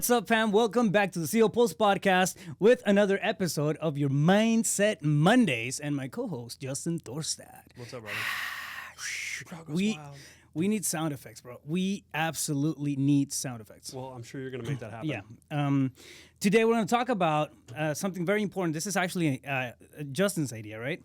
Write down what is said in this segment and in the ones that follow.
What's up, fam? Welcome back to the CEO Pulse podcast with another episode of your Mindset Mondays and my co-host, Justin Thorstad. What's up, brother? We need sound effects, bro. We absolutely need sound effects. Well, I'm sure you're going to make that happen. Yeah. Today we're going to talk about something very important. This is actually Justin's idea, right?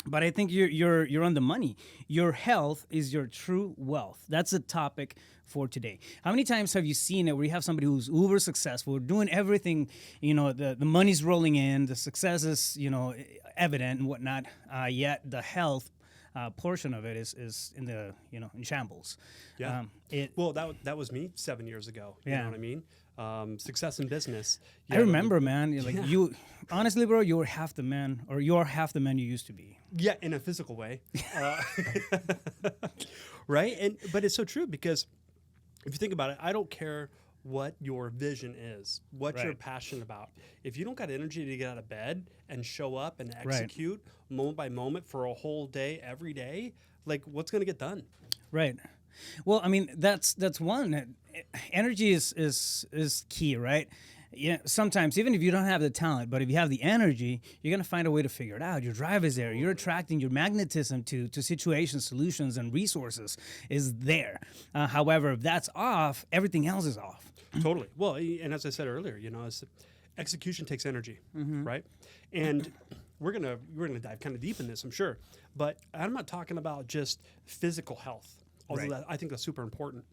But I think you're on the money. Your health is your true wealth. That's the topic for today. How many times have you seen it where you have somebody who's uber successful, doing everything, the money's rolling in, the success is, evident and whatnot, yet the health portion of it is in the in shambles. Yeah. That was me 7 years ago. You know what I mean? Success in business. I remember, man. You honestly, bro, you were half the man, or you're half the man you used to be. Yeah, in a physical way, right? But it's so true, because if you think about it, I don't care what your vision is, what you're passionate about. If you don't got energy to get out of bed and show up and execute moment by moment for a whole day, every day, like, what's going to get done? Right. Well, I mean, that's one. Energy is key, right? Yeah. Sometimes, even if you don't have the talent, but if you have the energy, you're gonna find a way to figure it out. Your drive is there. You're attracting your magnetism to situations, solutions, and resources is there. However, if that's off, everything else is off. Totally. Well, and as I said earlier, execution takes energy, right? And we're gonna dive kind of deep in this, I'm sure. But I'm not talking about just physical health, although I think that's super important.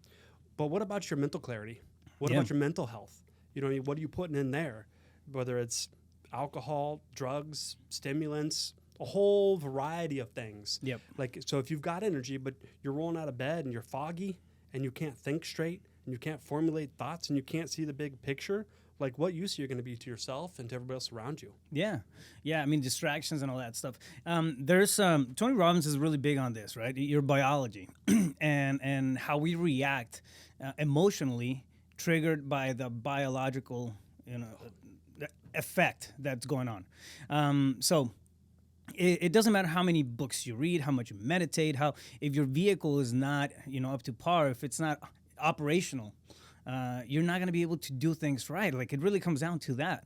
But what about your mental clarity? What about your mental health? What are you putting in there? Whether it's alcohol, drugs, stimulants, a whole variety of things. Yep. So if you've got energy, but you're rolling out of bed and you're foggy and you can't think straight and you can't formulate thoughts and you can't see the big picture, like, what use are you going to be to yourself and to everybody else around you? Yeah. I mean, distractions and all that stuff. There's Tony Robbins is really big on this, right? Your biology and how we react emotionally, triggered by the biological, effect that's going on. So it doesn't matter how many books you read, how much you meditate, if your vehicle is not, up to par, if it's not operational, you're not going to be able to do things right. Like, it really comes down to that.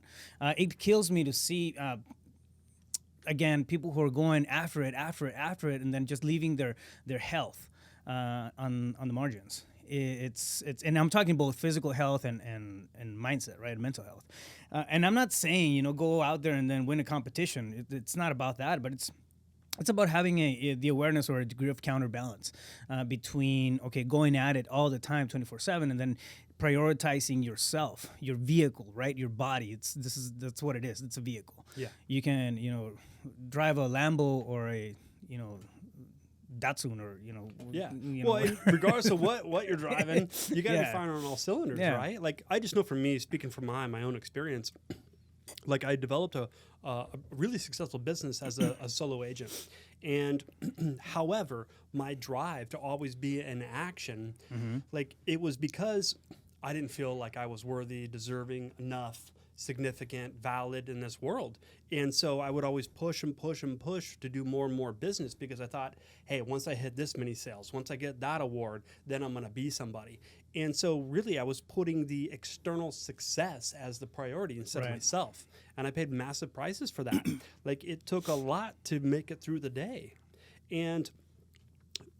It kills me to see, again, people who are going after it, and then just leaving their health on the margins. It's and I'm talking both physical health and mindset, right? Mental health. And I'm not saying, go out there and then win a competition. It's not about that, but it's about having the awareness or a degree of counterbalance between, going at it all the time, 24/7, and then prioritizing yourself, your vehicle, right? Your body. That's what it is. It's a vehicle. Yeah. You can, drive a Lambo or a, Datsun or, Well, regardless of what you're driving, you got to be firing on all cylinders, right? Like, I just know, for me, speaking from my own experience, like, I developed a really successful business as a solo agent. And however, my drive to always be in action, like, it was because I didn't feel like I was worthy, deserving, enough, significant, valid in this world. And so I would always push and push and push to do more and more business, because I thought, hey, once I hit this many sales, once I get that award, then I'm going to be somebody. And so really I was putting the external success as the priority instead of myself. And I paid massive prices for that. Like, it took a lot to make it through the day. And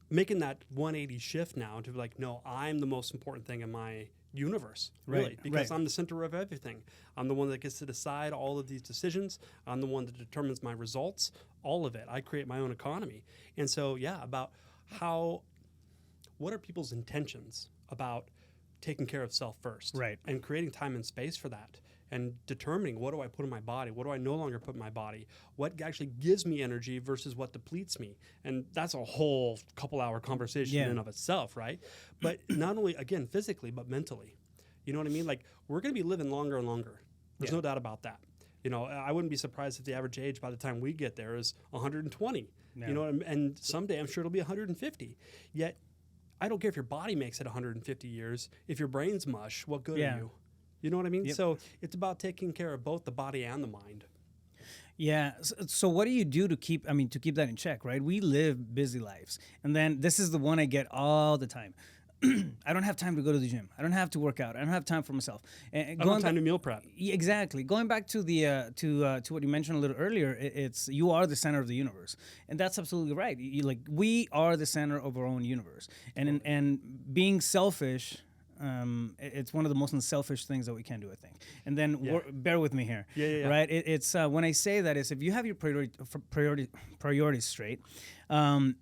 making that 180 shift now to be like, no, I'm the most important thing in my universe, really, because I'm the center of everything. I'm the one that gets to decide all of these decisions. I'm the one that determines my results, all of it. I create my own economy. And so, about what are people's intentions about taking care of self first, and creating time and space for that, and determining, what do I put in my body? What do I no longer put in my body? What actually gives me energy versus what depletes me? And that's a whole couple-hour conversation in and of itself, right? But not only, again, physically, but mentally. You know what I mean? Like, we're going to be living longer and longer. There's no doubt about that. I wouldn't be surprised if the average age by the time we get there is 120. And someday I'm sure it'll be 150. Yet, I don't care if your body makes it 150 years. If your brain's mush, what good are you? You know what I mean? Yep. So it's about taking care of both the body and the mind. Yeah. So what do you do to keep that in check, right? We live busy lives. And then this is the one I get all the time. I don't have time to go to the gym. I don't have to work out. I don't have time for myself. And I don't have time to meal prep. Exactly. Going back to the to what you mentioned a little earlier, it's you are the center of the universe, and that's absolutely right. Like we are the center of our own universe, and being selfish. It's one of the most unselfish things that we can do, I think. And then bear with me here, right? It's when I say that is if you have your priorities straight, and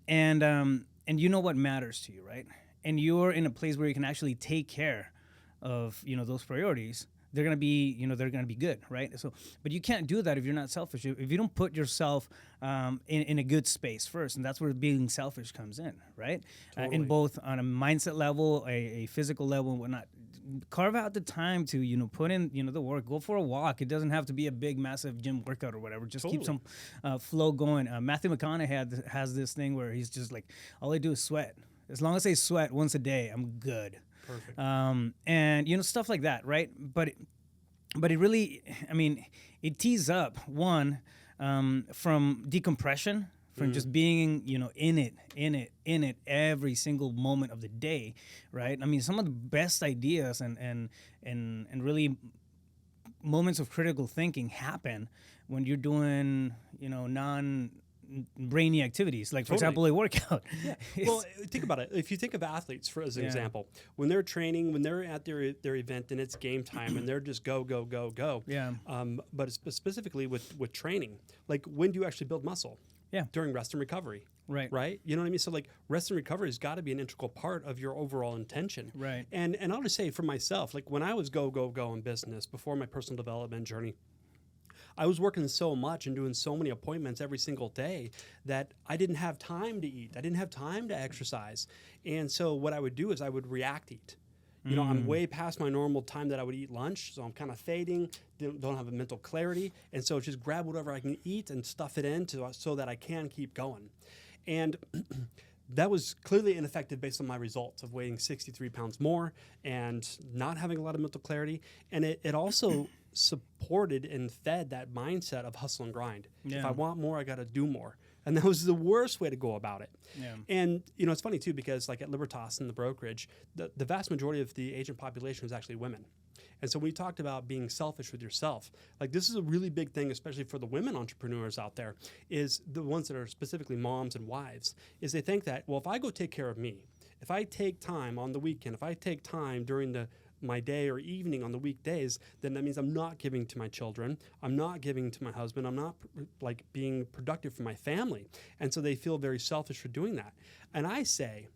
you know what matters to you, right? And you're in a place where you can actually take care of those priorities. They're gonna be they're gonna be good, right? So, but you can't do that if you're not selfish. If you don't put yourself in a good space first, and that's where being selfish comes in, right? Totally. In both on a mindset level, a physical level, and whatnot. Carve out the time to put in the work. Go for a walk. It doesn't have to be a big, massive gym workout or whatever. Just keep some flow going. Matthew McConaughey has this thing where he's just like, all I do is sweat. As long as I sweat once a day, I'm good. Perfect. And stuff like that, right? But it really, I mean, it tees up from decompression, from just being in it every single moment of the day, right? I mean, some of the best ideas and really moments of critical thinking happen when you're doing brainy activities, like for example a workout. Well, think about it. If you think of athletes as an example, when they're training, when they're at their event and it's game time and they're just go. But specifically with training, like when do you actually build muscle? During rest and recovery. Right. You know what I mean? So like rest and recovery has got to be an integral part of your overall intention. Right. And I'll just say for myself, like when I was go in business before my personal development journey, I was working so much and doing so many appointments every single day that I didn't have time to eat. I didn't have time to exercise. And so what I would do is I would react eat. I'm way past my normal time that I would eat lunch, so I'm kind of fading, don't have a mental clarity, and so just grab whatever I can eat and stuff it in so that I can keep going. And that was clearly ineffective based on my results of weighing 63 pounds more and not having a lot of mental clarity. And it also supported and fed that mindset of hustle and grind. If I want more, I got to do more. And that was the worst way to go about it. And, it's funny, too, because like at Libertas in the brokerage, the vast majority of the agent population was actually women. And so when we talked about being selfish with yourself, like this is a really big thing, especially for the women entrepreneurs out there, is the ones that are specifically moms and wives, is they think that, well, if I go take care of me, if I take time on the weekend, if I take time during my day or evening on the weekdays, then that means I'm not giving to my children. I'm not giving to my husband. I'm not like being productive for my family. And so they feel very selfish for doing that. And I say,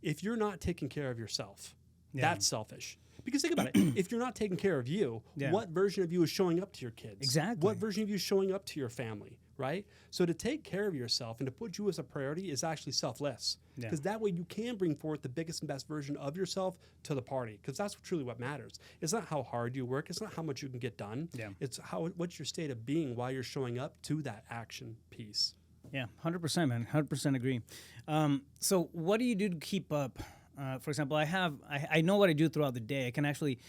if you're not taking care of yourself, that's selfish. Because think about it. If you're not taking care of you, what version of you is showing up to your kids? Exactly. What version of you is showing up to your family, right? So to take care of yourself and to put you as a priority is actually selfless. Because that way you can bring forth the biggest and best version of yourself to the party. Because that's truly what matters. It's not how hard you work. It's not how much you can get done. It's what's your state of being while you're showing up to that action piece. Yeah, 100%, man. 100% agree. So what do you do to keep up? For example, I know what I do throughout the day. I can actually,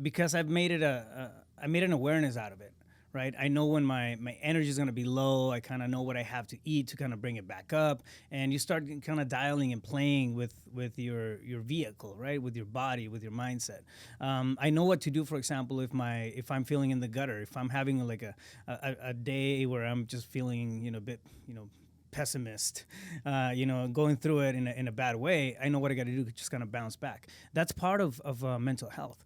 because I've made it I made an awareness out of it, right? I know when my energy is going to be low. I kind of know what I have to eat to kind of bring it back up. And you start kind of dialing and playing with your vehicle, right? With your body, with your mindset. I know what to do, for example, if I'm feeling in the gutter, if I'm having like a day where I'm just feeling, a bit, pessimist, going through it in a bad way, I know what I got to do to just kind of bounce back. That's part of mental health.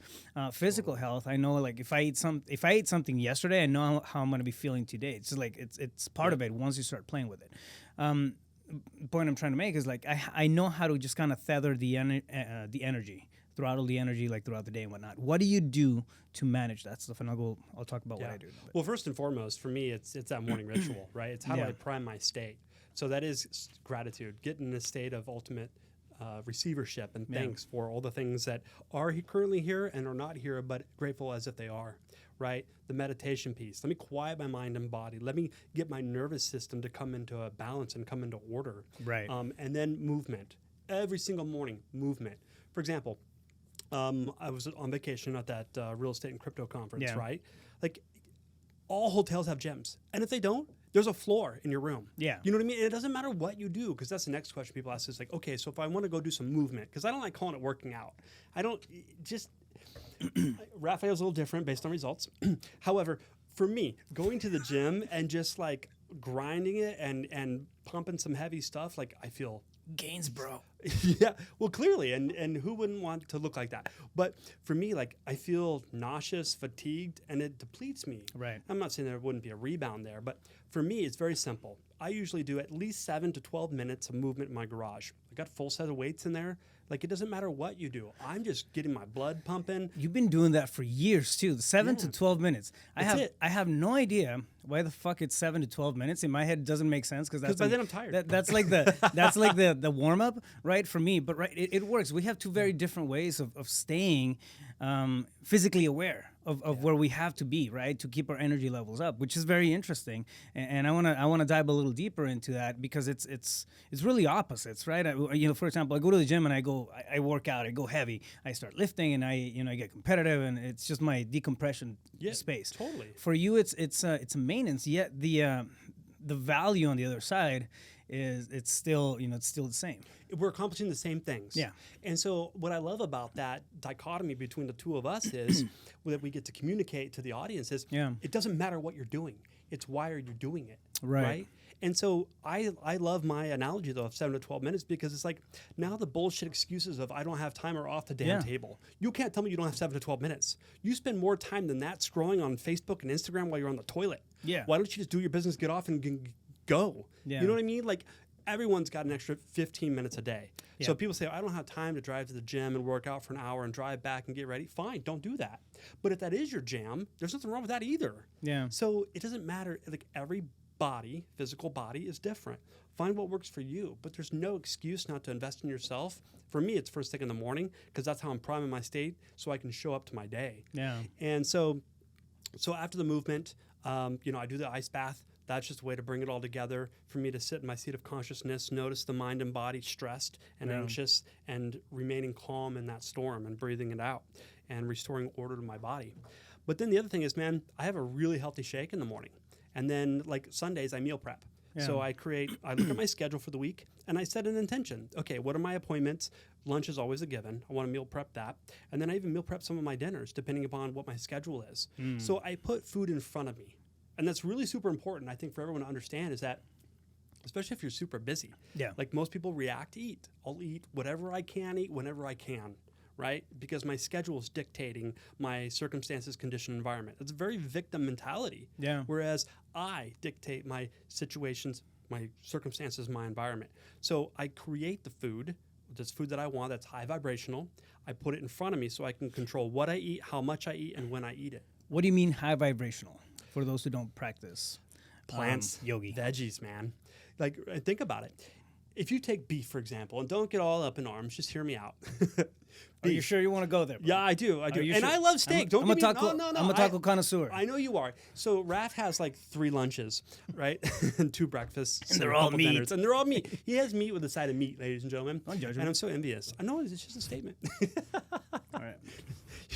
Physical health, I know, like if I ate something yesterday, I know how I'm going to be feeling today. It's just like it's part of it once you start playing with it. Point I'm trying to make is like I know how to just kind of tether the energy, throttle the energy like throughout the day and whatnot. What do you do to manage that stuff? And I'll talk about what I do. Well, first and foremost, for me, it's that morning ritual, right? It's how do I prime my state? So that is gratitude, get in a state of ultimate receivership and thanks for all the things that are currently here and are not here, but grateful as if they are, right? The meditation piece. Let me quiet my mind and body. Let me get my nervous system to come into a balance and come into order. Right. And then movement. Every single morning, movement. For example, I was on vacation at that real estate and crypto conference, right? Like all hotels have gyms. And if they don't, There's a floor in your room. Yeah. You know what I mean? And it doesn't matter what you do, because that's the next question people ask is like, okay, so if I want to go do some movement, because I don't like calling it working out. I don't just, Raphael's a little different based on results. However, for me, going to the gym and just like grinding it and pumping some heavy stuff, like I feel gains, bro. yeah, well, clearly, and who wouldn't want to look like that? But for me, like I feel nauseous, fatigued, and it depletes me. Right. I'm not saying there wouldn't be a rebound there, but for me, it's very simple. I usually do at least 7 to 12 minutes of movement in my garage. I got a full set of weights in there. Like, it doesn't matter what you do. I'm just getting my blood pumping. You've been doing that for years too. 7 to 12 minutes. I have no idea why the fuck it's 7 to 12 minutes. In my head, it doesn't make sense because by then I'm tired. That's like the warm up, right? For me, but right, it works. We have two very different ways of staying physically aware of where we have to be, right, to keep our energy levels up, which is very interesting. And I wanna dive a little deeper into that because it's really opposites, right? For example, I go to the gym and I work out, I go heavy, I start lifting, and I get competitive, and it's just my decompression space. Totally. For you, it's a maintenance. Yet the value on the other side is it's still the same. We're accomplishing the same things. Yeah. And so what I love about that dichotomy between the two of us is that we get to communicate to the audience is it doesn't matter what you're doing. It's why are you doing it? Right. And so I love my analogy, though, of 7 to 12 minutes, because it's like now the bullshit excuses of I don't have time are off the damn table. You can't tell me you don't have 7 to 12 minutes. You spend more time than that scrolling on Facebook and Instagram while you're on the toilet. Yeah. Why don't you just do your business, get off, and go? Yeah. You know what I mean? Like, everyone's got an extra 15 minutes a day. So people say, I don't have time to drive to the gym and work out for an hour and drive back and get ready. Fine, don't do that. But if that is your jam, there's nothing wrong with that either. Yeah. So it doesn't matter. Like, every physical body is different. Find what works for you. But there's no excuse not to invest in yourself. For me, it's first thing in the morning because that's how I'm priming my state so I can show up to my day. Yeah. And so after the movement, I do the ice bath. That's just a way to bring it all together for me to sit in my seat of consciousness, notice the mind and body stressed and anxious, and remaining calm in that storm and breathing it out and restoring order to my body. But then the other thing is, man, I have a really healthy shake in the morning. And then, like, Sundays, I meal prep. Yeah. So I look at my schedule for the week, and I set an intention. Okay, what are my appointments? Lunch is always a given. I want to meal prep that. And then I even meal prep some of my dinners, depending upon what my schedule is. So I put food in front of me. And that's really super important, I think, for everyone to understand is that, especially if you're super busy, like most people react to eat. I'll eat whatever I can eat whenever I can, right? Because my schedule is dictating my circumstances, condition, environment. It's a very victim mentality. Yeah. Whereas I dictate my situations, my circumstances, my environment. So I create the food, this food that I want that's high vibrational. I put it in front of me so I can control what I eat, how much I eat, and when I eat it. What do you mean high vibrational? For those who don't practice plants, yogi, veggies, man. Like, think about it. If you take beef, for example, and don't get all up in arms, just hear me out. Are you sure you want to go there, bro? Yeah, I do. And sure? I love steak. I'm a taco connoisseur. I know you are. So Raph has like 3 lunches, right? And 2 breakfasts. And they're all meat. Dinners, and they're all meat. He has meat with a side of meat, ladies and gentlemen. Don't judge him. And I'm so envious. I know, it's just a statement. All right.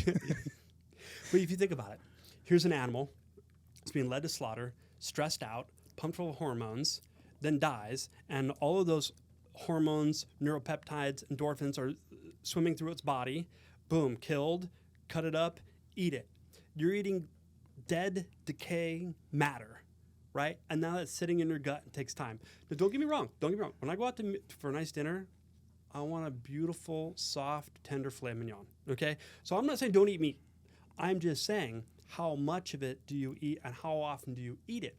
But if you think about it, here's an animal. It's being led to slaughter, stressed out, pumped full of hormones, then dies, and all of those hormones, neuropeptides, endorphins are swimming through its body. Boom, killed, cut it up, eat it. You're eating dead, decaying matter, right? And now that's sitting in your gut and takes time. Now, don't get me wrong. When I go out for a nice dinner, I want a beautiful, soft, tender filet mignon, okay? So I'm not saying don't eat meat. I'm just saying, how much of it do you eat and how often do you eat it?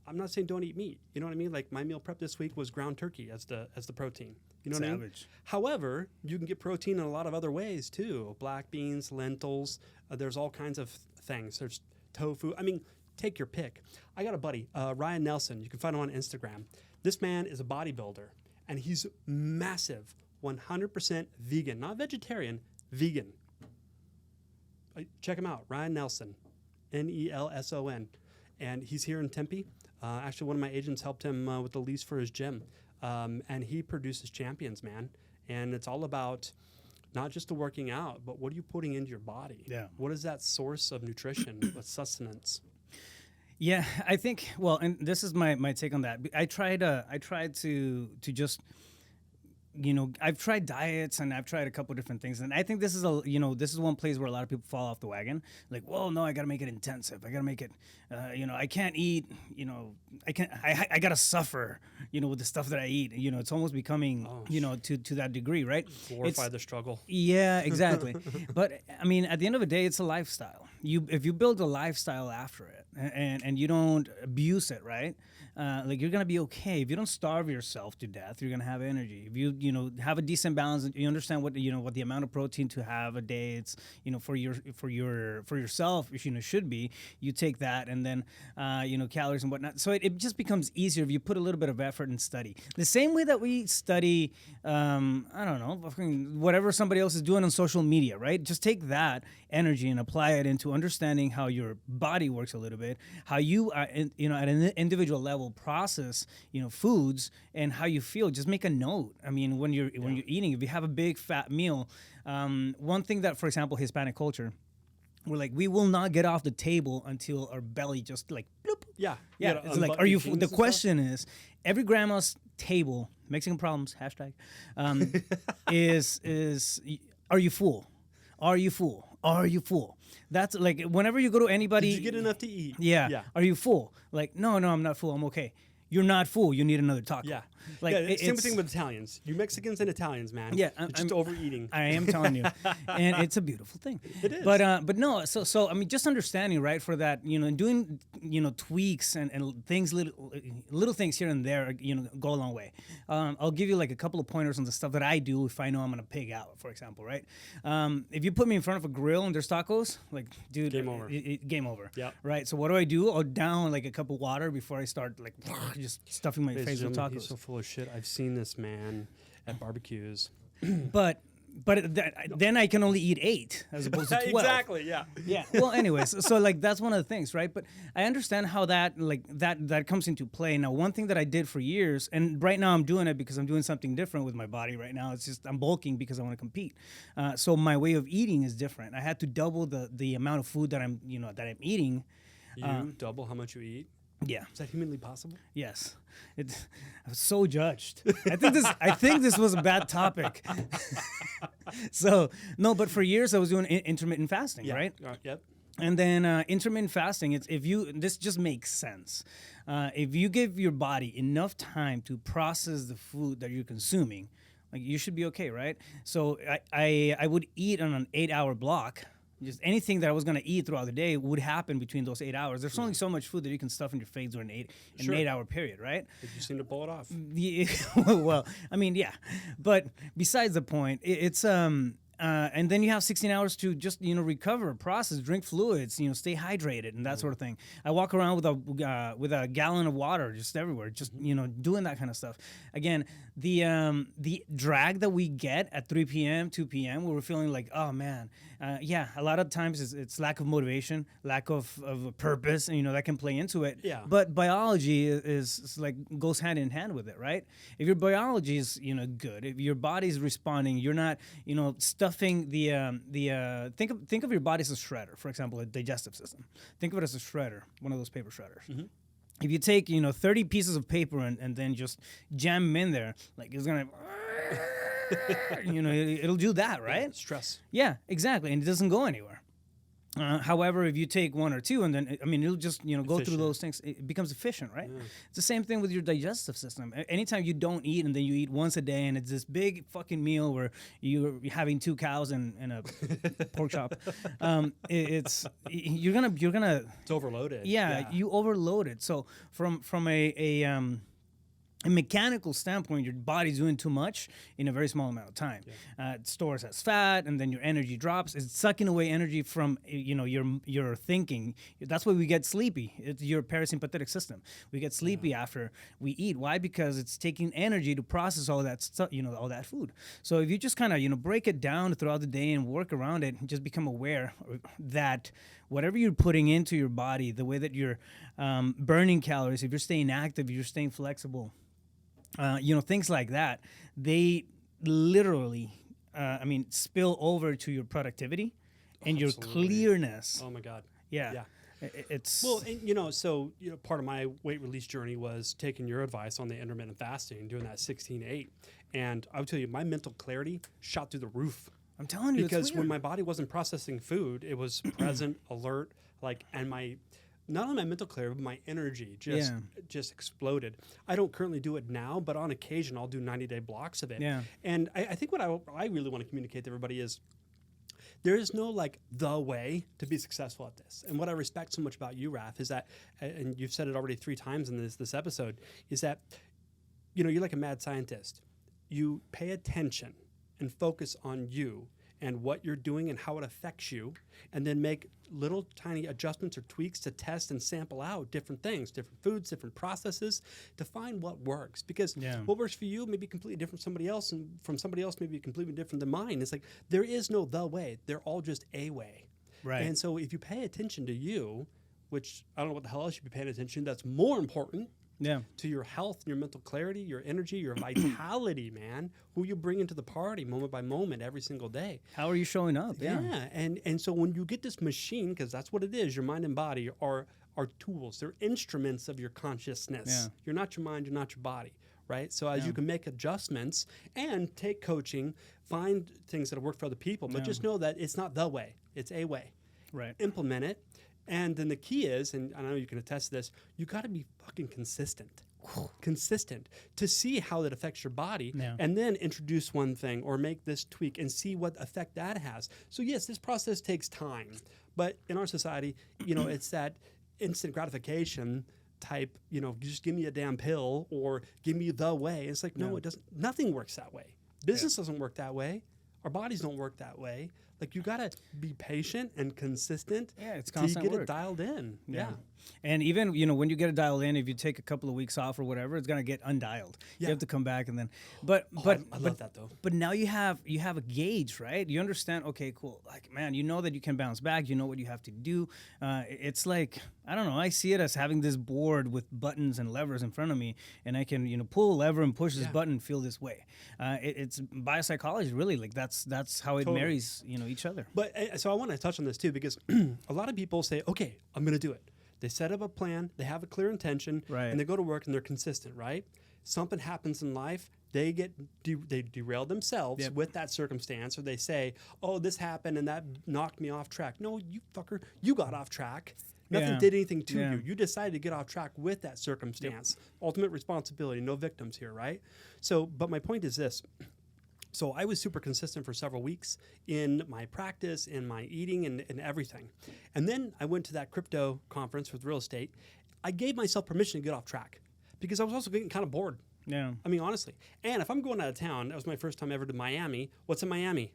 I'm not saying don't eat meat. You know what I mean? Like, my meal prep this week was ground turkey as the protein. You know what I mean? However, you can get protein in a lot of other ways too. Black beans, lentils. There's all kinds of things. There's tofu. I mean, take your pick. I got a buddy, Ryan Nelson. You can find him on Instagram. This man is a bodybuilder, and he's massive, 100% vegan, not vegetarian, vegan. Check him out, Ryan Nelson, Nelson. And he's here in Tempe. Actually, one of my agents helped him with the lease for his gym. And he produces champions, man. And it's all about not just the working out, but what are you putting into your body? Yeah. What is that source of nutrition, what sustenance? Yeah, I think. Well, and this is my take on that. I tried to just, I've tried diets and I've tried a couple different things, and I think this is one place where a lot of people fall off the wagon. Like, well, no, I got to make it intensive. I got to make it, I can't eat, I got to suffer, with the stuff that I eat. It's almost becoming, to that degree, right? Glorify the struggle. Yeah, exactly. But I mean, at the end of the day, it's a lifestyle. If you build a lifestyle after it, and you don't abuse it, right? Like, you're gonna be okay. If you don't starve yourself to death, you're gonna have energy. If you have a decent balance, and you understand what the amount of protein to have a day, it's for yourself, should be. You take that, and then calories and whatnot. So it just becomes easier if you put a little bit of effort and study. The same way that we study, I don't know, whatever somebody else is doing on social media, right? Just take that energy and apply it into understanding how your body works a little bit, how you at an individual level process foods, and how you feel. Just make a note. I mean, when you're eating, if you have a big fat meal, one thing that, for example, Hispanic culture, we're like, we will not get off the table until our belly just like bloop. Yeah. It's like, are you the question is, every grandma's table, Mexican problems hashtag, is are you full? Are you full? Are you full? That's like, whenever you go to anybody. Did you get enough to eat? Yeah. Are you full? Like, no, I'm not full. I'm okay. You're not full. You need another taco. Yeah. Like, same thing with Italians. You Mexicans and Italians, man. Yeah. You're just overeating. I am telling you. And it's a beautiful thing. It is. But no, so I mean, just understanding, right, for that, and doing, tweaks and things, little things here and there, go a long way. I'll give you like a couple of pointers on the stuff that I do if I know I'm going to pig out, for example, right? If you put me in front of a grill and there's tacos, like, dude, game over. Game over. Yeah. Right. So what do? I'll down like a cup of water before I start like just stuffing my face with tacos. He's so full of shit. I've seen this man at barbecues. But then I can only eat 8 as opposed to 12. Exactly. Yeah. Yeah. Well, anyways, so like, that's one of the things, right? But I understand how that comes into play. Now, one thing that I did for years, and right now I'm doing it because I'm doing something different with my body right now. It's just I'm bulking because I want to compete. So my way of eating is different. I had to double the amount of food that I'm eating. You double how much you eat? Yeah. Is that humanly possible? Yes. I was so judged. I think this was a bad topic. So, no, but for years I was doing intermittent fasting, right? Yep. And then intermittent fasting, this just makes sense. If you give your body enough time to process the food that you're consuming, like, you should be okay, right? So I would eat on an 8-hour block. Just anything that I was going to eat throughout the day would happen between those 8 hours. There's only so much food that you can stuff in your face during an 8-hour period, right? But you seem to pull it off. Yeah, well, I mean, yeah. But besides the point, it's and then you have 16 hours to just recover, process, drink fluids, stay hydrated and that sort of thing. I walk around with a gallon of water just everywhere, just doing that kind of stuff. Again, the drag that we get at 3 p.m., 2 p.m., where we're feeling like, oh man, a lot of times it's lack of motivation, lack of purpose, and that can play into it. Yeah. But biology is like goes hand in hand with it, right? If your biology is good, if your body's responding, you're not stuffing think of your body as a shredder, for example, a digestive system. Think of it as a shredder, one of those paper shredders. Mm-hmm. If you take 30 pieces of paper and then just jam them in there, like, it's gonna it'll do that, right? Yeah, stress. Yeah, exactly, and it doesn't go anywhere. However, if you take 1 or 2 and then, it'll just, go through those things, it becomes efficient, right? Yeah. It's the same thing with your digestive system. Anytime you don't eat and then you eat once a day and it's this big fucking meal where you're having 2 cows and a pork chop, you're gonna. It's overloaded. Yeah, you overload it. So from a mechanical standpoint, your body's doing too much in a very small amount of time. Yeah. It stores as fat, and then your energy drops. It's sucking away energy from your thinking. That's why we get sleepy. It's your parasympathetic system. We get sleepy after we eat. Why? Because it's taking energy to process all that stuff, all that food. So if you just kind of break it down throughout the day and work around it, and just become aware that whatever you're putting into your body, the way that you're burning calories, if you're staying active, if you're staying flexible. Things like that, they literally, spill over to your productivity and your clearness. Oh my God. Yeah. It's Well, and, so part of my weight release journey was taking your advice on the intermittent fasting, doing that 16-8. And I would tell you, my mental clarity shot through the roof. I'm telling you, Because it's when weird. my body wasn't processing food, it was present, alert, and not only my mental clarity, but my energy just exploded. I don't currently do it now, but on occasion I'll do 90-day blocks of it. Yeah. And I think what I really want to communicate to everybody is there is no the way to be successful at this. And what I respect so much about you, Raf, is that, and you've said it already 3 times in this episode, is that you're like a mad scientist. You pay attention and focus on you and what you're doing and how it affects you, and then make little tiny adjustments or tweaks to test and sample out different things, different foods, different processes to find what works. Because what works for you may be completely different from somebody else, and from somebody else may be completely different than mine. It's like there is no the way. They're all just a way. Right. And so if you pay attention to you, which I don't know what the hell else you'd be paying attention to, that's more important to your health, your mental clarity, your energy, your vitality, man, who you bring into the party moment by moment every single day. How are you showing up? Yeah. And so when you get this machine, because that's what it is, your mind and body are tools. They're instruments of your consciousness. Yeah. You're not your mind, you're not your body, right? So as you can make adjustments and take coaching, find things that work for other people, but just know that it's not the way, it's a way. Right. Implement it. And then the key is, and I know you can attest to this, you got to be fucking consistent to see how that affects your body, and then introduce one thing or make this tweak and see what effect that has. So yes, this process takes time, but in our society, it's that instant gratification type, just give me a damn pill or give me the way. It's like, no, it doesn't. Nothing works that way. Business doesn't work that way. Our bodies don't work that way. Like, you got to be patient and consistent. Yeah, it's till you constant get work. it dialed in. Yeah. And even, when you get it dialed in, if you take a couple of weeks off or whatever, it's going to get undialed. You have to come back and then, I love that though. But now you have a gauge, right? You understand, okay, cool. Like, man, you know that you can bounce back. You know what you have to do. It's like, I don't know. I see it as having this board with buttons and levers in front of me, and I can, pull a lever and push this button and feel this way. It's biopsychology, really. Like, that's how it marries, each other. But so I want to touch on this too, because a lot of people say, okay, I'm going to do it. They set up a plan, they have a clear intention, and they go to work and they're consistent, right? Something happens in life, they derail themselves with that circumstance, or they say, oh, this happened and that knocked me off track. No, you fucker, you got off track. Nothing did anything to you. You decided to get off track with that circumstance. Ultimate responsibility, no victims here, right? So, but my point is this. So I was super consistent for several weeks in my practice, in my eating, and everything. And then I went to that crypto conference with real estate. I gave myself permission to get off track because I was also getting kind of bored. Yeah. I mean, honestly. And if I'm going out of town, that was my first time ever to Miami. What's in Miami?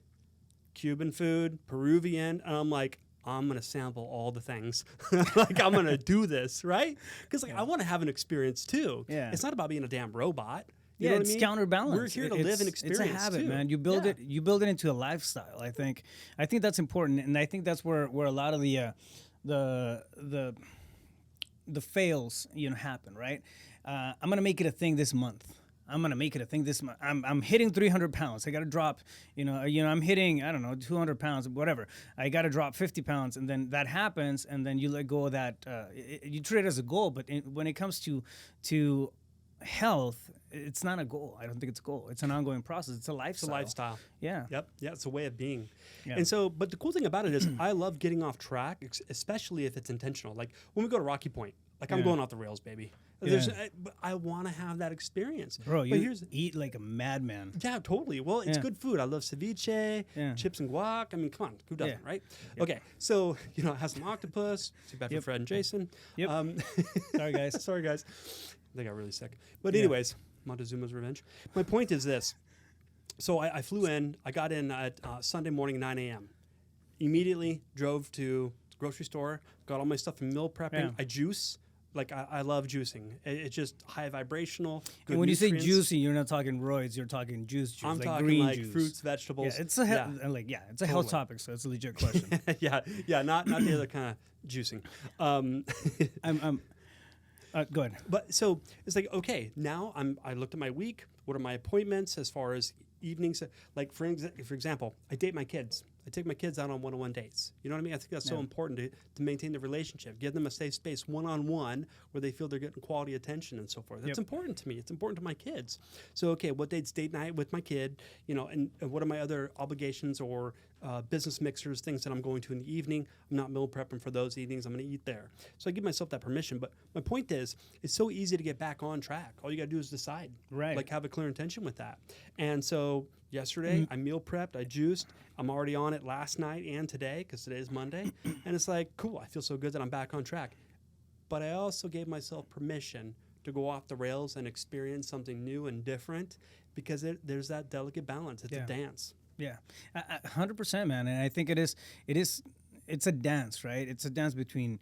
Cuban food, Peruvian. And I'm like, I'm going to sample all the things. Like, I'm going to do this, right? Because I want to have an experience too. Yeah. It's not about being a damn robot. You know it's what I mean? counterbalance. We're here to live and experience. It's a habit, too. man. You build it. You build it into a lifestyle. I think that's important, and I think that's where a lot of the fails happen. Right? I'm gonna make it a thing this month. I'm gonna make it a thing this month. I'm hitting 300 pounds. I gotta drop. I'm hitting 200 pounds, whatever. I gotta drop 50 pounds, and then that happens, and then you let go of that. You treat it as a goal, but when it comes to health, it's not a goal. I don't think it's a goal. It's an ongoing process. It's a lifestyle. It's a lifestyle. Yeah. Yep. Yeah, it's a way of being. Yeah. And so, but the cool thing about it is I love getting off track, especially if it's intentional. Like when we go to Rocky Point, I'm going off the rails, baby. I want to have that experience. Bro, you eat like a madman. Yeah, totally. Well, it's good food. I love ceviche, chips and guac. I mean, come on. Who doesn't, right? Yep. Okay. So, it has some octopus. Too bad for Fred and Jason. Yep. Sorry, guys. Sorry, guys. They got really sick. But anyways, Montezuma's revenge. My point is this. So I flew in. I got in at Sunday morning, 9 a.m. Immediately drove to the grocery store, got all my stuff from meal prepping. Yeah. I juice. Like, I love juicing. It's just high vibrational, good And when nutrients. you say juicy, you're not talking roids. You're talking juice. I'm like talking green like juice. fruits, vegetables. Yeah, it's a health topic, so it's a legit question. yeah, not the other kind of juicing. Go ahead. But so it's like, okay, now I looked at my week. What are my appointments as far as evenings? Like for example, I date my kids. I take my kids out on one-on-one dates. You know what I mean? I think that's so important to maintain the relationship. Give them a safe space one-on-one where they feel they're getting quality attention and so forth. That's important to me. It's important to my kids. So, okay, what date's date night with my kid? You know, and what are my other obligations or business mixers, things that I'm going to in the evening? I'm not meal prepping for those evenings. I'm going to eat there. So I give myself that permission. But my point is, it's so easy to get back on track. All you got to do is decide. Right. Like have a clear intention with that. And so yesterday, I meal prepped, I juiced. I'm already on it last night and today because today is Monday. And it's like, cool, I feel so good that I'm back on track. But I also gave myself permission to go off the rails and experience something new and different because there's that delicate balance. It's a dance. Yeah, 100%, man. And I think it's a dance, right? It's a dance between,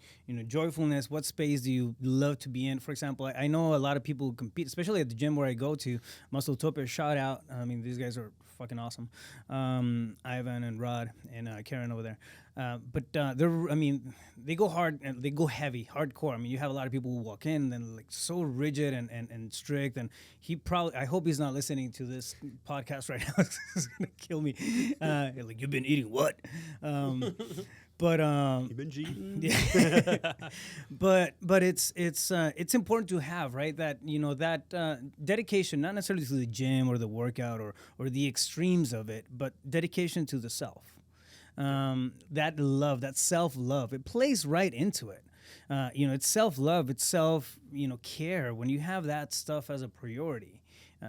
joyfulness. What space do you love to be in? For example, I know a lot of people who compete, especially at the gym where I go to, Muscletopia, shout out. I mean, these guys are fucking awesome. Ivan and Rod and Karen over there. But they go hard and they go heavy, hardcore. I mean, you have a lot of people who walk in and like so rigid and strict. And I hope he's not listening to this podcast right now. He's gonna kill me. Like, you've been eating what? But you've been cheating. Yeah. but it's important to have, right, that that dedication, not necessarily to the gym or the workout or the extremes of it, but dedication to the self. That love, that self-love, it plays right into it. It's self-love, it's self-care. When you have that stuff as a priority,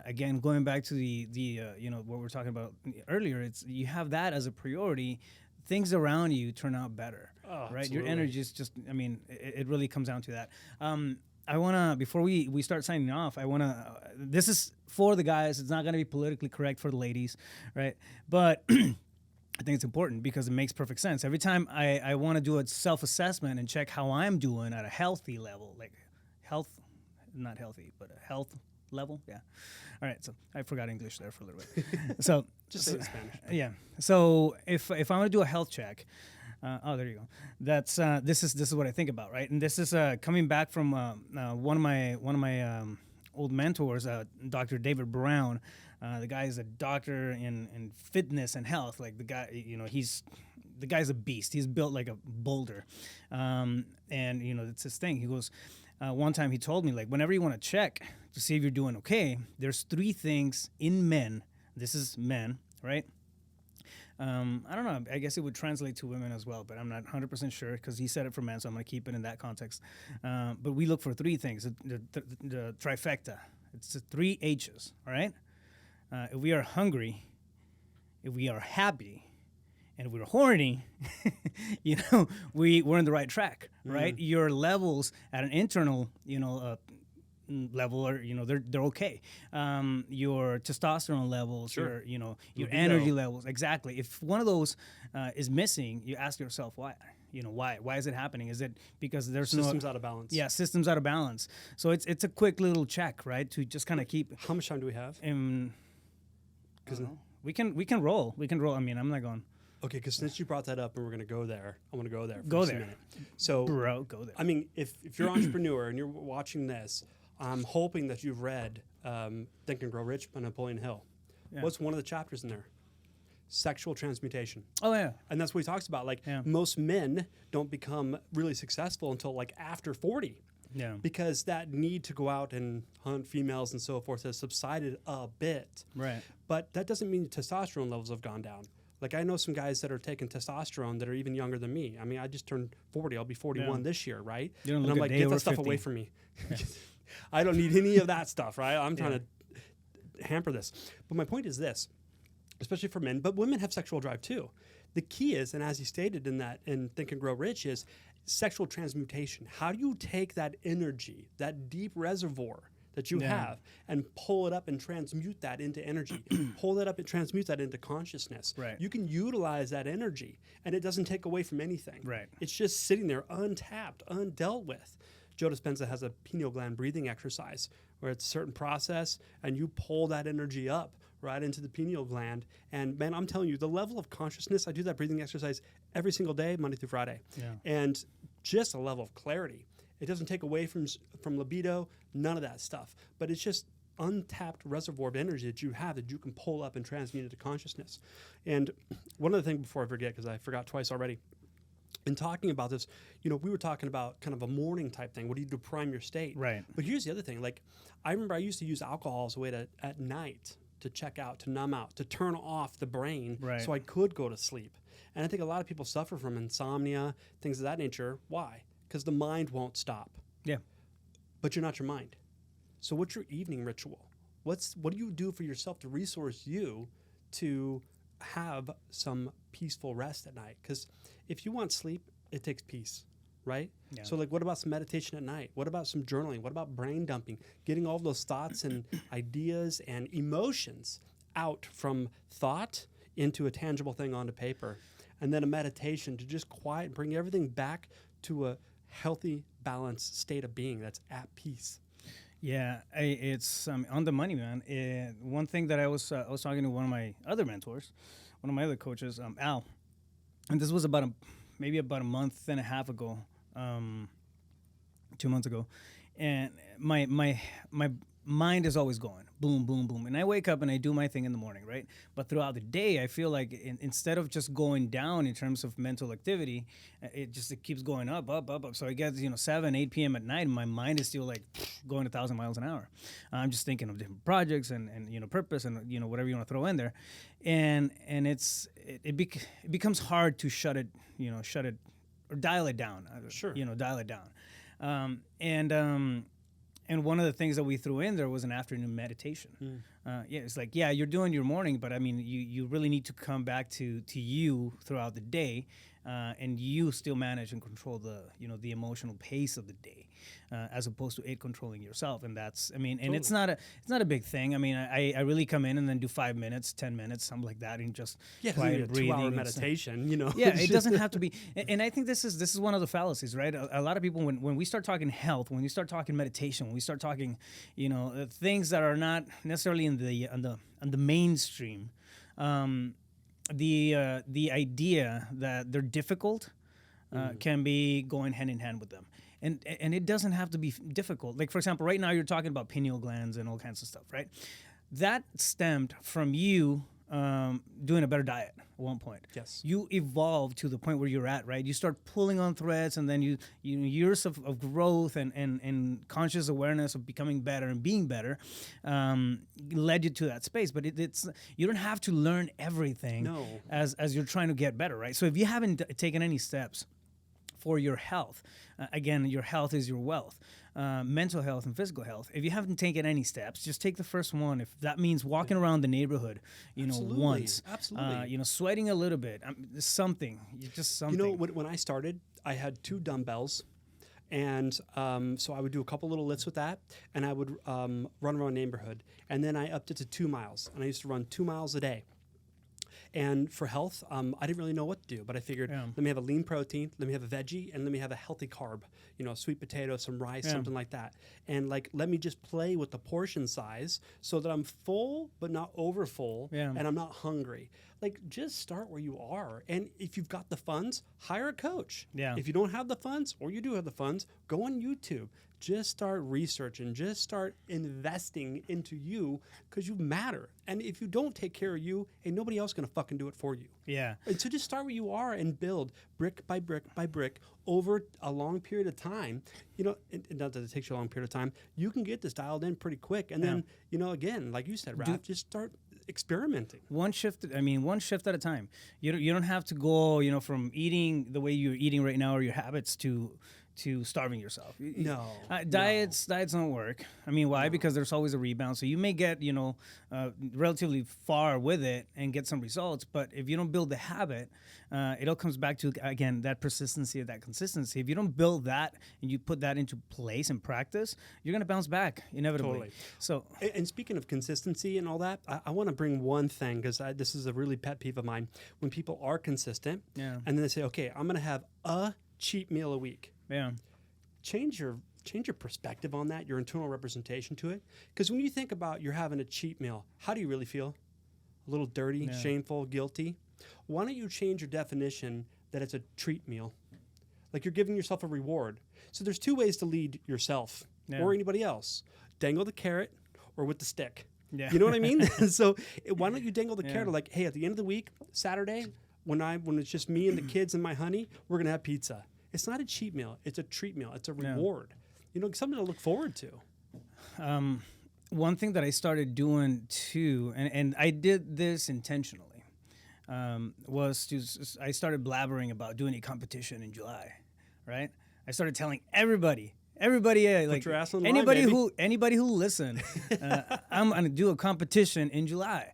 again, going back to the what we were talking about earlier, it's you have that as a priority, things around you turn out better, right? Absolutely. Your energy is just, it really comes down to that. I want to, before we start signing off, this is for the guys. It's not going to be politically correct for the ladies, right? But I think it's important because it makes perfect sense. Every time I want to do a self-assessment and check how I'm doing at a healthy level, like not healthy, but a health level. Yeah. All right. So I forgot English there for a little bit. So just say it in Spanish. Yeah. So if I want to do a health check, there you go. That's this is what I think about, right? And this is coming back from one of my old mentors, Dr. David Brown. The guy is a doctor in fitness and health. Like the guy, the guy's a beast. He's built like a boulder, and it's his thing. He goes. One time he told me, like, whenever you want to check to see if you're doing okay, there's 3 things in men. This is men, right? I don't know. I guess it would translate to women as well, but I'm not 100% sure because he said it for men, so I'm going to keep it in that context. But we look for 3 things, the trifecta. It's the 3 H's, all right? If we are hungry, if we are happy, and if we're horny, we're on the right track, right? Your levels at an internal, level are, they're okay. Your testosterone levels, sure. your energy levels, exactly. If one of those is missing, you ask yourself why. Why is it happening? Is it because there's systems out of balance? Yeah, systems out of balance. So it's a quick little check, right? To just kind of keep. How much time do we have? Because we can roll. I mean, I'm not going. Okay, because since you brought that up and we're going to go there, I want to go there for go a there. minute. So, bro, go there. I mean, if you're an entrepreneur and you're watching this, I'm hoping that you've read Think and Grow Rich by Napoleon Hill. Yeah. What's one of the chapters in there? Sexual transmutation. Oh, yeah. And that's what he talks about. Like, most men don't become really successful until, like, after 40. Yeah. Because that need to go out and hunt females and so forth has subsided a bit. Right. But that doesn't mean testosterone levels have gone down. Like, I know some guys that are taking testosterone that are even younger than me. I mean, I just turned 40. I'll be 41 this year, right? And I'm like, get that stuff 50. away from me. Yeah. I don't need any of that stuff, right? I'm trying to hamper this. But my point is this, especially for men, but women have sexual drive too. The key is, and as he stated in Think and Grow Rich, is sexual transmutation. How do you take that energy, that deep reservoir that you have, and pull it up and transmute that into energy? Pull that up and transmute that into consciousness. Right. You can utilize that energy, and it doesn't take away from anything. Right. It's just sitting there untapped, undealt with. Joe Dispenza has a pineal gland breathing exercise where it's a certain process, and you pull that energy up right into the pineal gland. And man, I'm telling you, the level of consciousness, I do that breathing exercise every single day, Monday through Friday. Yeah. And just a level of clarity. It doesn't take away from libido, none of that stuff. But it's just untapped reservoir of energy that you have that you can pull up and transmute into consciousness. And one other thing before I forget, because I forgot twice already, in talking about this, we were talking about kind of a morning type thing. What do you do to prime your state? Right. But here's the other thing. Like, I remember I used to use alcohol as a way to, at night, to check out, to numb out, to turn off the brain so I could go to sleep. And I think a lot of people suffer from insomnia, things of that nature. Why? Because the mind won't stop. Yeah. But you're not your mind. So what's your evening ritual? What do you do for yourself to resource you to have some peaceful rest at night? Because if you want sleep, it takes peace, right? Yeah. So like, what about some meditation at night? What about some journaling? What about brain dumping? Getting all those thoughts and ideas and emotions out from thought into a tangible thing onto paper. And then a meditation to just quiet, bring everything back to a healthy, balanced state of being that's at peace. Yeah, it's on the money, man. One thing that I was talking to one of my other mentors, one of my other coaches, Al, and this was maybe about a month and a half ago, 2 months ago, and my mind is always going boom, boom, boom, and I wake up and I do my thing in the morning, right? But throughout the day, I feel like instead of just going down in terms of mental activity, it keeps going up. So I get 7, 8 p.m. at night, and my mind is still like going 1,000 miles an hour. I'm just thinking of different projects and purpose and whatever you want to throw in there, and it becomes hard to shut it or dial it down. Sure. Dial it down, And one of the things that we threw in there was an afternoon meditation. It's like, you're doing your morning, but I mean, you really need to come back to you throughout the day, and you still manage and control the emotional pace of the day, as opposed to it controlling yourself. And that's, and totally. It's not a big thing. I mean, I really come in and then do 5 minutes, 10 minutes, something like that, and just quiet breathing. 2-hour meditation, Yeah, it doesn't have to be. And I think this is one of the fallacies, right? A lot of people, when we start talking health, when we start talking meditation, when we start talking, things that are not necessarily on the mainstream, the idea that they're difficult can be going hand in hand with them. And it doesn't have to be difficult. Like, for example, right now you're talking about pineal glands and all kinds of stuff, right? That stemmed from you doing a better diet at one point. Yes. You evolved to the point where you're at, right? You start pulling on threads, and then years of growth and conscious awareness of becoming better and being better led you to that space. But it's you don't have to learn everything as you're trying to get better, right? So if you haven't taken any steps for your health, again, your health is your wealth. Mental health and physical health. If you haven't taken any steps, just take the first one. If that means walking around the neighborhood, once, sweating a little bit, something. When I started, I had 2 dumbbells, and so I would do a couple little lifts with that, and I would run around the neighborhood, and then I upped it to 2 miles, and I used to run 2 miles a day. And for health, I didn't really know what to do, but I figured, let me have a lean protein, let me have a veggie, and let me have a healthy carb, sweet potato, some rice, something like that. And let me just play with the portion size so that I'm full, but not over full, and I'm not hungry. Just start where you are. And if you've got the funds, hire a coach. Yeah. If you don't have the funds, or you do have the funds, go on YouTube. Just start researching. Just start investing into you, because you matter. And if you don't take care of you, ain't nobody else going to fucking do it for you. Yeah. And so just start where you are and build brick by brick by brick over a long period of time. Not that it takes you a long period of time. You can get this dialed in pretty quick. And then, again, like you said, Raph, just start experimenting. One shift at a time. You don't have to go, from eating the way you're eating right now or your habits to starving yourself. Diets don't work. Why? No. Because there's always a rebound. So you may get, relatively far with it and get some results. But if you don't build the habit, it all comes back to, again, that persistency, that consistency. If you don't build that and you put that into place and practice, you're going to bounce back inevitably. Totally. So, and speaking of consistency and all that, I want to bring one thing, because this is a really pet peeve of mine. When people are consistent, and then they say, okay, I'm going to have a cheat meal a week. Yeah. Change your perspective on that, your internal representation to it. Because when you think about you're having a cheat meal, how do you really feel? A little dirty, shameful, guilty? Why don't you change your definition that it's a treat meal? Like you're giving yourself a reward. So there's 2 ways to lead yourself or anybody else. Dangle the carrot or with the stick. Yeah. You know what I mean? So why don't you dangle the carrot like, hey, at the end of the week, Saturday, when it's just me and the kids and my honey, we're going to have pizza. It's not a cheat meal. It's a treat meal. It's a reward. You know, something to look forward to. One thing that I started doing too, and I did this intentionally, I started blabbering about doing a competition in July, right? I started telling everybody, like your ass on the anybody line, anybody who listened, I'm gonna do a competition in July.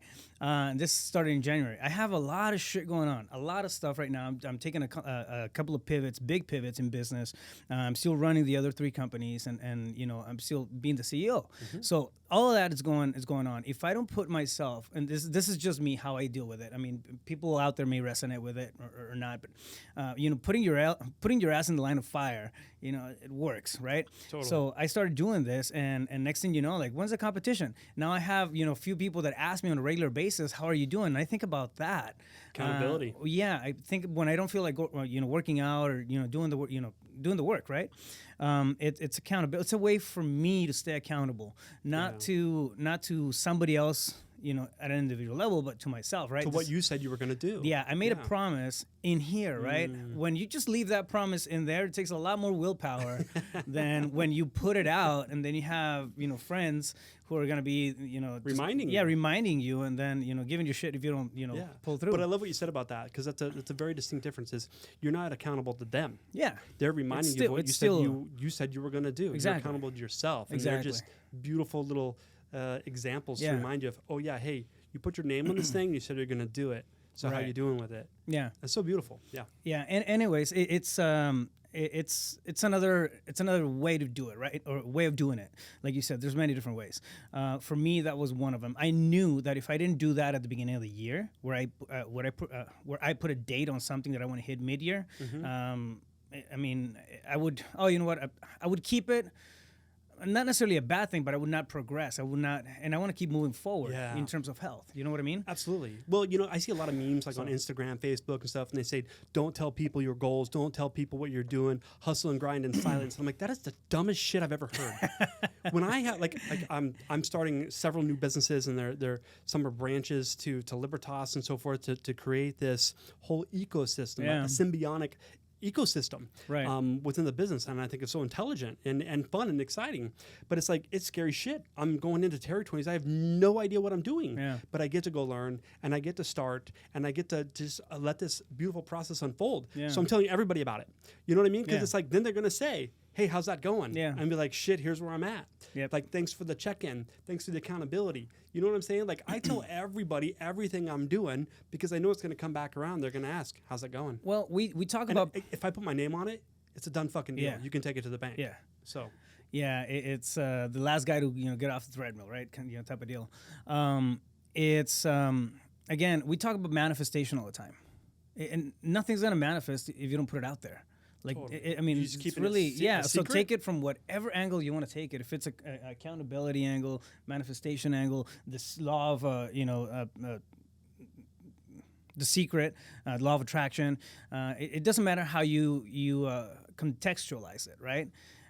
This started in January. I have a lot of shit going on, a lot of stuff right now. I'm taking a couple of big pivots in business. I'm still running the other 3 companies, and you know, I'm still being the CEO. So all of that is going on. If I don't put myself, and this is just me, how I deal with it. I mean, people out there may resonate with it or not, but you know, putting your ass in the line of fire, you know, it works, right? Totally. So I started doing this, and next thing you know, like, when's the competition? Now I have, you know, a few people that ask me on a regular basis, how are you doing? And I think about that. Accountability. Yeah, I think when I don't feel like you know, working out or, you know, doing the work, right? It's accountability. It's a way for me to stay accountable, not to somebody else, you know, at an individual level, but to myself, right? To what you said you were going to do. Yeah, I made a promise in here, right? When you just leave that promise in there, it takes a lot more willpower than when you put it out, and then you have, you know, friends who are going to be, you know, reminding you, and then, you know, giving you shit if you don't, you know, pull through. But I love what you said about that, because that's a very distinct difference. Is you're not accountable to them. Yeah, they're reminding you of what you said you were going to do. Exactly. You're accountable to yourself, and they're just beautiful little examples to remind you of, oh yeah, hey, you put your name on this thing, you said you're going to do it. So how you doing with it? Yeah, that's so beautiful. Yeah. Yeah, and anyways, it's another way to do it, right? Or way of doing it. Like you said, there's many different ways. For me, that was one of them. I knew that if I didn't do that at the beginning of the year, where I put a date on something that I want to hit mid-year, I mean, I would. Oh, you know what? I would keep it. Not necessarily a bad thing, but I would not progress. I would not, and I want to keep moving forward in terms of health. You know what I mean? Absolutely. Well, you know, I see a lot of memes like on Instagram, Facebook, and stuff, and they say, "Don't tell people your goals. Don't tell people what you're doing. Hustle and grind in silence." I'm like, that is the dumbest shit I've ever heard. When I have I'm starting several new businesses, and they're some are branches to Libertas and so forth to create this whole ecosystem, like a symbiotic ecosystem within the business, and I think it's so intelligent and fun and exciting. But it's like, it's scary shit. I'm going into territories I have no idea what I'm doing, but I get to go learn, and I get to start, and I get to just let this beautiful process unfold. So I'm telling everybody about it. You know what I mean? Because it's like, then they're gonna say, hey, how's that going? And be like, shit, here's where I'm at. Like, thanks for the check-in, thanks for the accountability. You know what I'm saying? Like, I tell everybody everything I'm doing, because I know it's going to come back around. They're going to ask, how's that going? Well, we talk about... If I put my name on it, it's a done fucking deal. You can take it to the bank. So... Yeah, it's the last guy to, you know, get off the treadmill, right? You know, type of deal. Again, we talk about manifestation all the time. And nothing's going to manifest if you don't put it out there. Like, totally. I mean, it's really, so take it from whatever angle you want to take it. If it's a accountability angle, manifestation angle, this law of, the secret, law of attraction, it doesn't matter how you contextualize it, right?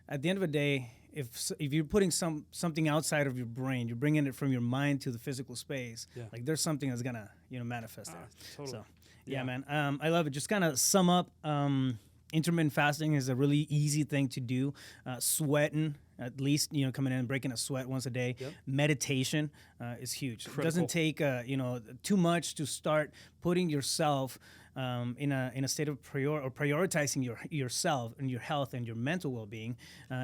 At the end of the day, if you're putting something outside of your brain, you're bringing it from your mind to the physical space, like, there's something that's going to, you know, manifest there. Totally. So, yeah, man, I love it. Just kind of sum up, intermittent fasting is a really easy thing to do. Sweating, at least, you know, coming in and breaking a sweat once a day. Meditation is huge. Critical. It doesn't take too much to start putting yourself in a state of prioritizing yourself and your health and your mental well-being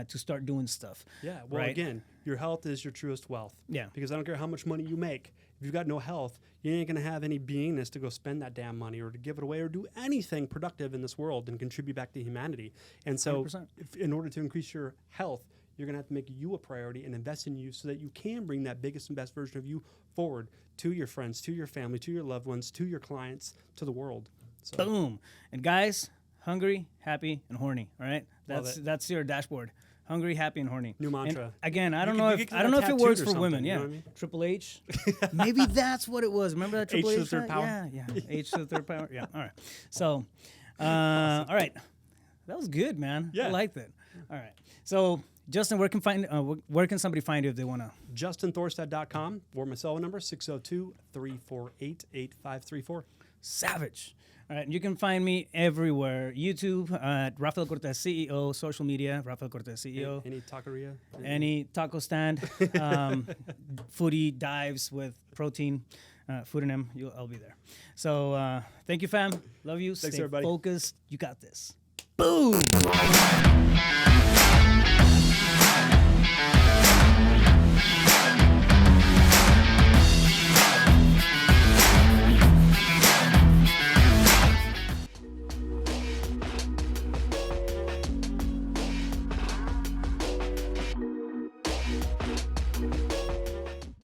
to start doing stuff. Yeah. Well, again, your health is your truest wealth. Yeah. Because I don't care how much money you make. If you've got no health, you ain't going to have any beingness to go spend that damn money or to give it away or do anything productive in this world and contribute back to humanity. And so in order to increase your health, you're going to have to make you a priority and invest in you so that you can bring that biggest and best version of you forward to your friends, to your family, to your loved ones, to your clients, to the world. So. Boom. And guys, hungry, happy, and horny. All right? That's your dashboard. Hungry, happy, and horny. New mantra. And again, I don't know if it works for women. Yeah, you know what I mean? Triple H. Maybe that's what it was. Remember that Triple H? H to the third power. Yeah. H to the third power. Yeah. All right. So, all right. That was good, man. Yeah. I liked it. All right. So Justin, where can somebody find you if they want to? JustinThorstad.com or my cell number 602-348-8534. Savage. All right, and you can find me everywhere. YouTube at Rafael Cortez CEO, social media, Rafael Cortez CEO. Any taqueria? Any taco stand, foodie dives with protein, food in them. I'll be there. So thank you, fam. Love you. Thanks, Stay everybody. focused. You got this. Boom.